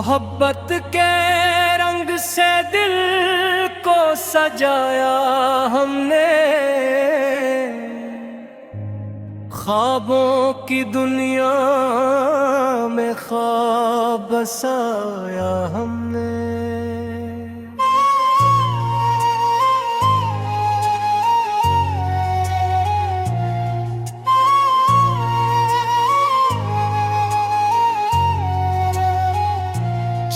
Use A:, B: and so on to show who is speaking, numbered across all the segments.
A: मोहब्बत के रंग से दिल को सजाया हमने, ख्वाबों की दुनिया में ख्वाब बसाया हमने।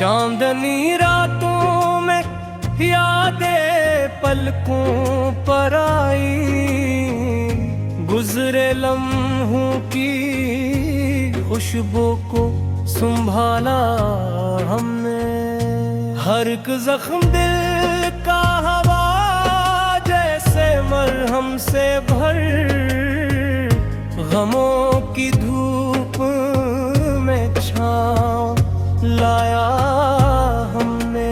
A: चांदनी रातों में यादें पलकों पर आई, गुजरे लम्हों की खुशबू को संभाला हमने। हर एक जख्म दिल का हवा जैसे मरहम से भर, गमों की धूप में छाँव लाया हमने।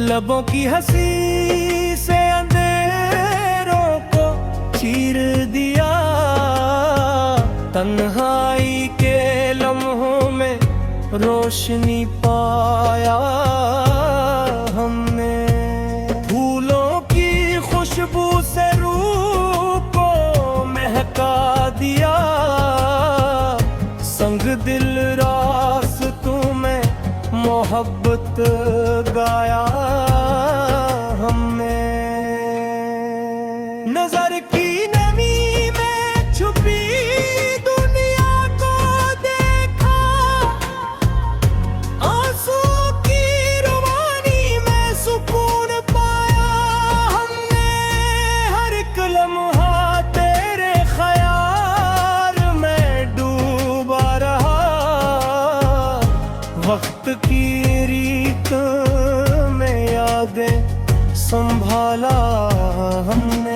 A: लबों की हंसी से अंधेरों को चीर दिया, तन्हाई के लम्हों में रोशनी पाया हमने। फूलों की खुशबू से रूह को महका दिया, संग दिल रास्तों में मोहब्बत गाया हमने। नजर की नमी में छुपी दुनिया को देखा, आंसू की रुवानी में सुकून पाया हमने। हर एक लम्हा तेरे ख्याल में डूबा रहा, वक्त की रीत में यादें संभाला हमने।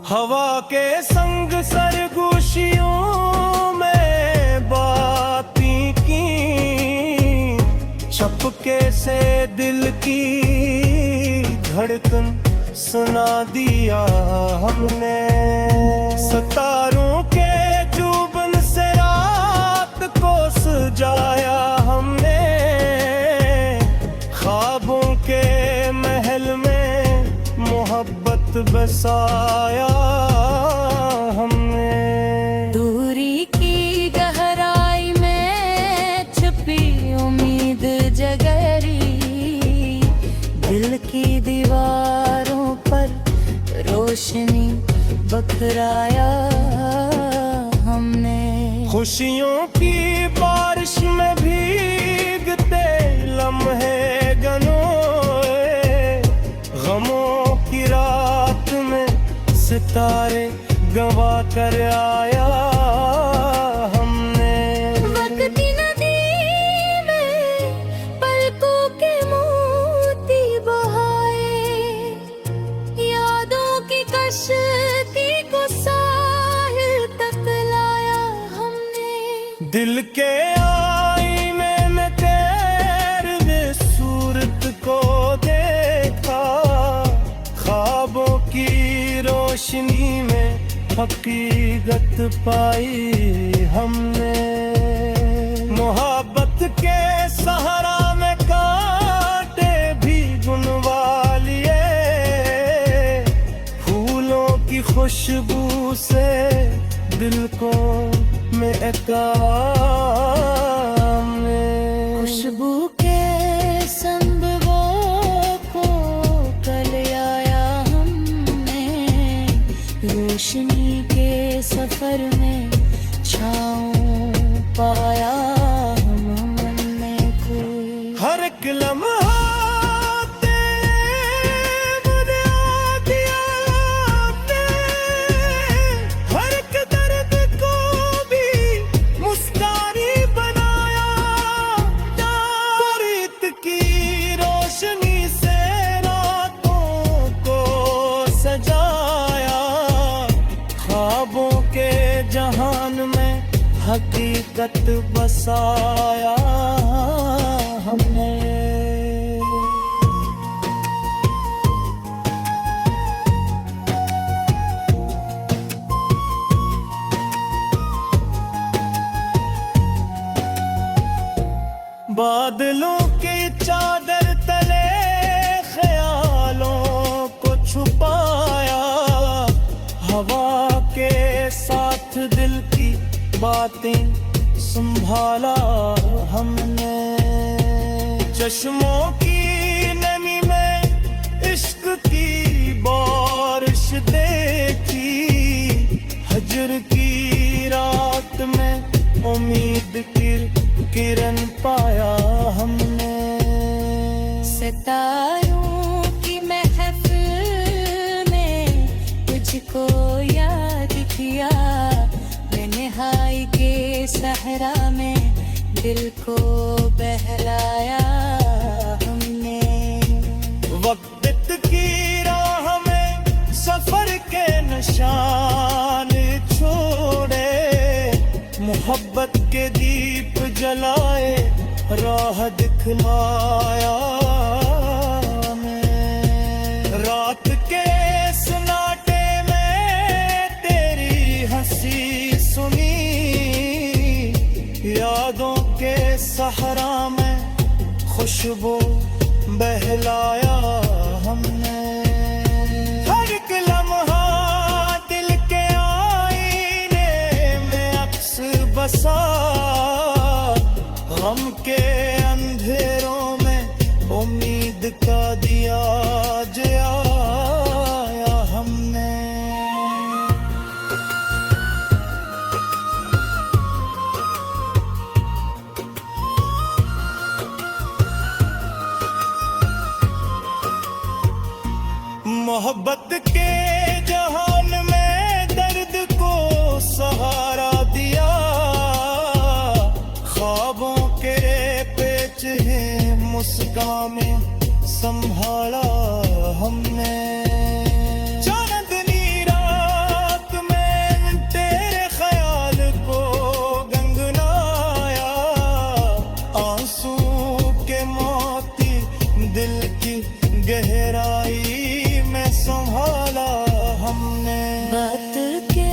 A: हवा के संग सरगोशियों में बातें की, चपके से दिल की धड़कन सुना दिया हमने। सितारों के चुभन से रात को सजाया हमने, ख्वाबों के महल में मोहब्बत बसाया हमने।
B: दूरी की गहराई में छुपी उम्मीद जगरी, दिल की दीवारों पर रोशनी बखराया हमने। खुशियों की बारिश में भीगते लम्हे गनोए, गमों की रात में सितारे गवा कर आया हमने। वक्त की नदी में पलकों के मोती बहाए, यादों की कश्ती को साहिल तक लाया हमने।
A: दिल के आईने में तेरे सूरत को देखा, ख्वाबों की रोशनी में हकीकत पाई हमने। मोहब्बत के सहारा में कांटे भी गुनवा लिए, फूलों की खुशबू से दिल को महका हमने।
B: खुशबू के संग वो को कल आया हमने, रोशनी के सफर में छाँव पाया हमने। कोई
A: हर एक लम्हा तेरे आ दिया आपने, हर एक दर्द को भी मुस्कानी बनाया। प्रीत की रोशनी से रातों को सजाया, ख्वाबों के जहान में हकीकत बसाया हमने। बातें संभाला हमने। चश्मों की नमी में इश्क की बारिश देखी, हजर की रात में उम्मीद की किरण पाया हमने।
B: सितारों की महफिल में तुझको याद किया, मैंने हाय के सहरा में दिल को बहलाया हमने।
A: वक्त की राह में सफर के निशान छोड़े, मोहब्बत के दीप जलाए राह दिखलाया हमें। रात के सन्नाटे में तेरी हंसी सुनी, यादों के सहरा में खुशबू बहलाया हमने। हर एक लम्हा दिल के आईने में अक्स बसा, गम के अंधेरों में उम्मीद का दिया जलाया हमने। मोहब्बत के जहान में दर्द को सहारा दिया, ख्वाबों के पेच है मुस्कान में संभाला हमने। चांदनी रात में तेरे ख्याल को गंगनाया, आंसू के मोती दिल की गहराई में संभाला हमने।
B: बात के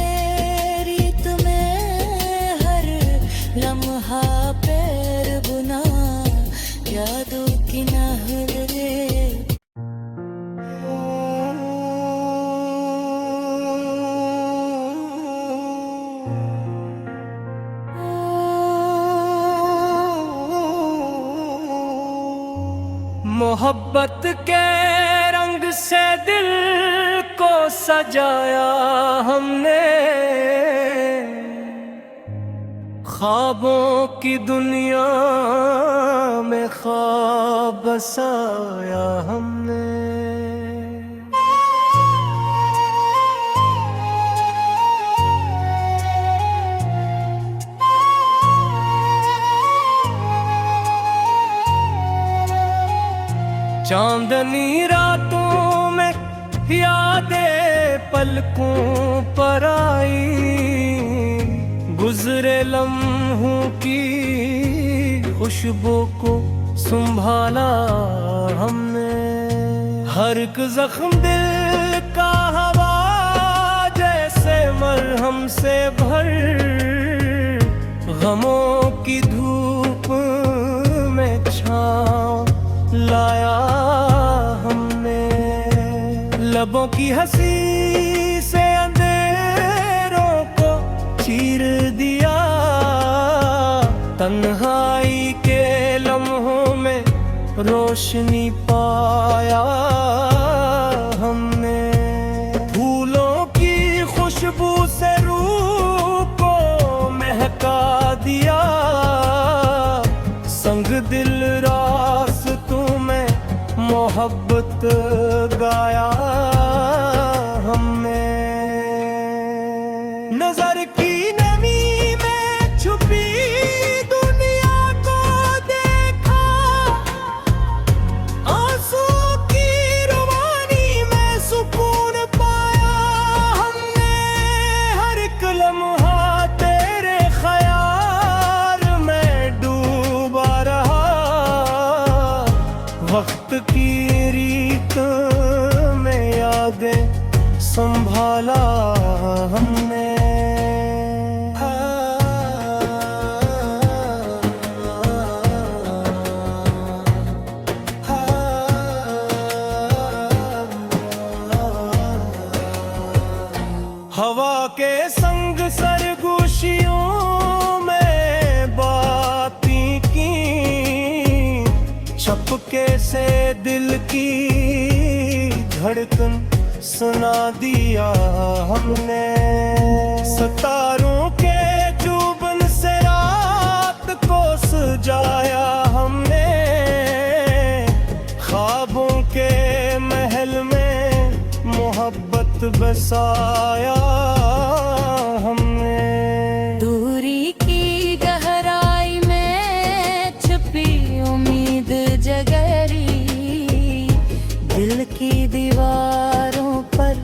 B: रीत में हर लम्हा पैर बुना, यादों की नहर रे।
A: मोहब्बत के रंग से दिल को सजाया हमने, ख्वाबों की दुनिया में ख्वाब बसाया हमने। चांदनी रातों में यादें पलकों पर आई, गुजरे लम्हों की खुशबू को संभाला हमने। हर एक जख्म दिल का हवा जैसे मरहम से भर, गमों की धूप में छाँव लाया हमने। लबों की हंसी से अंधेरों को चीर दिया, तन्हाई के लम्हों में रोशनी पाया हमने। फूलों की खुशबू से रूह को महका दिया, संग दिल रास्तों में मोहब्बत गाया हमने। नजर की नमी में छुपी दुनिया को देखा, आंसू की रवानी में सुकून पाया हमने। हर एक लम्हा तेरे ख्याल में डूबा रहा, वक्त की रीत में यादें संभाला हमने। हवा के संग सरगोशियों से दिल की धड़कन सुना दिया हमने। सितारों के चुभन से रात को सजाया हमने। ख्वाबों के महल में मोहब्बत बसाया हमने।
B: दूरी की गहराई में छुपी उम्मीद जगरी, दिल की दीवारों पर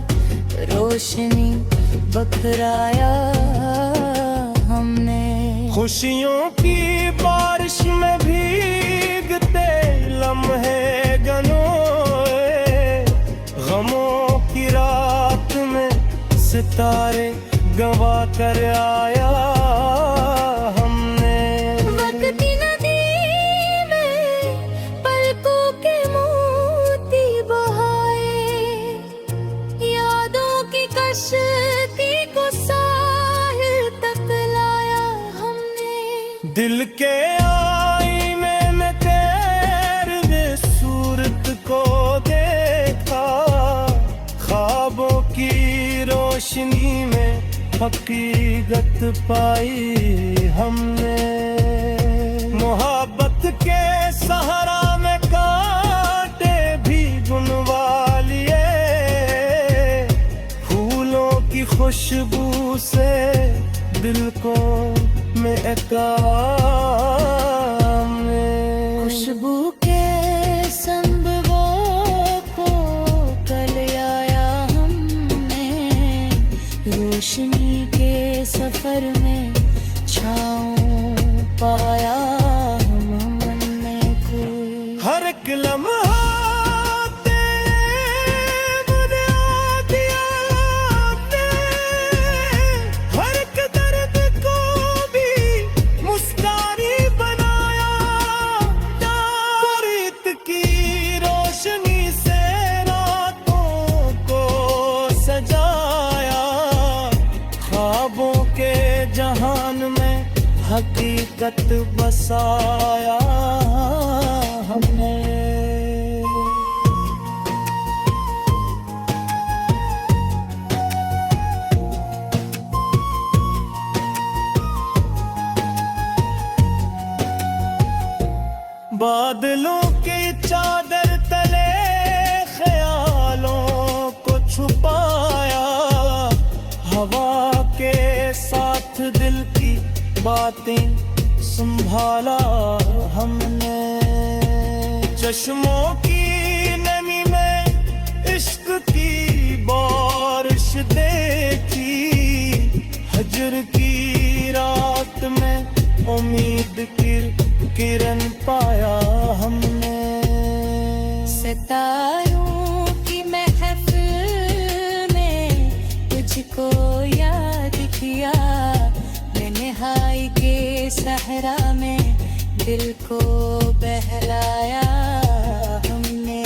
B: रोशनी बखराया हमने।
A: खुशियों की बारिश में भीगते लम्हे गनोए, गमों की रात में सितारे गवा कर आया हमने।
B: वक्त की नदी में पलकों के मोती बहाए, यादों की कश्ती को साहिल तक लाया हमने।
A: दिल के आईने में तेरे सूरत को देखा, ख्वाबों की रोशनी में हकीकत पाई हमने। मोहब्बत के सहारा में कांटे भी बुनवा लिए, फूलों की खुशबू से दिल को महका हमने।
B: खुशबू के संबवों को कल आया हमने। रोशनी के सफर में छाँव पाया हमने कोई।
A: हर एक लम्हा तेरे मुझे दिया आपने, हर एक दर्द को भी मुस्कानी बनाया। प्रीत की रोशनी से रातों को सजाया, ख्वाबों के जहान में हकीकत बसाया हमने। बादलों की चादर तले ख्यालों को छुपाया, हवा के साथ दिल की बातें संभाला हमने। चश्मों की नमी में इश्क की बारिश देखी, हजर की रात में उम्मीद की किरण पाया हमने।
B: सितारों की महफिल में तुझको याद किया, मैंने हाय के सहरा में दिल को बहलाया हमने।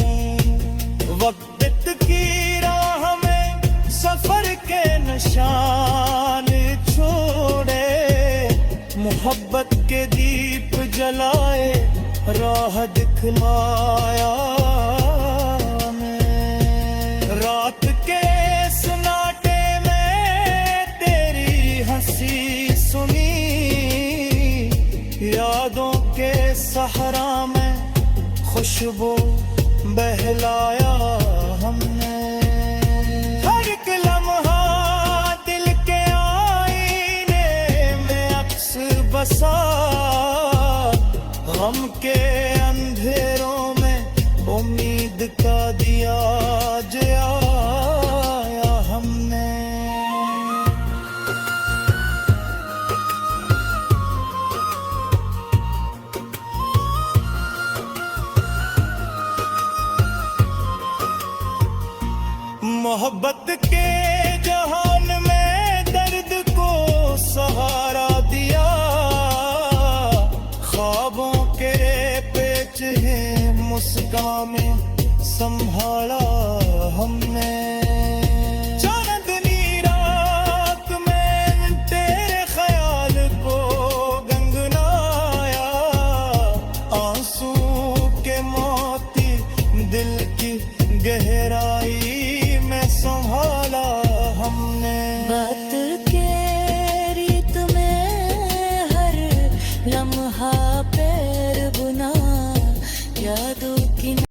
A: वक्त की राह में सफर के निशान छोड़े, मोहब्बत के दीप जलाए राह दिखलाया हमें। रात के सन्नाटे में तेरी हंसी सुनी, यादों के सहारा में खुशबू बहलाया हमने। हर एक लम्हा दिल के आईने में अक्स बसा, गम के अंधेरों में उम्मीद का दिया जलाया हमने। मोहब्बत के जहान में दर्द को सहारा दिया, ख्वाबों के पेच है मुस्कान में संभाला हमने। चांदनी रात में तेरे ख्याल को गंगनाया, आंसू के मोती गहरा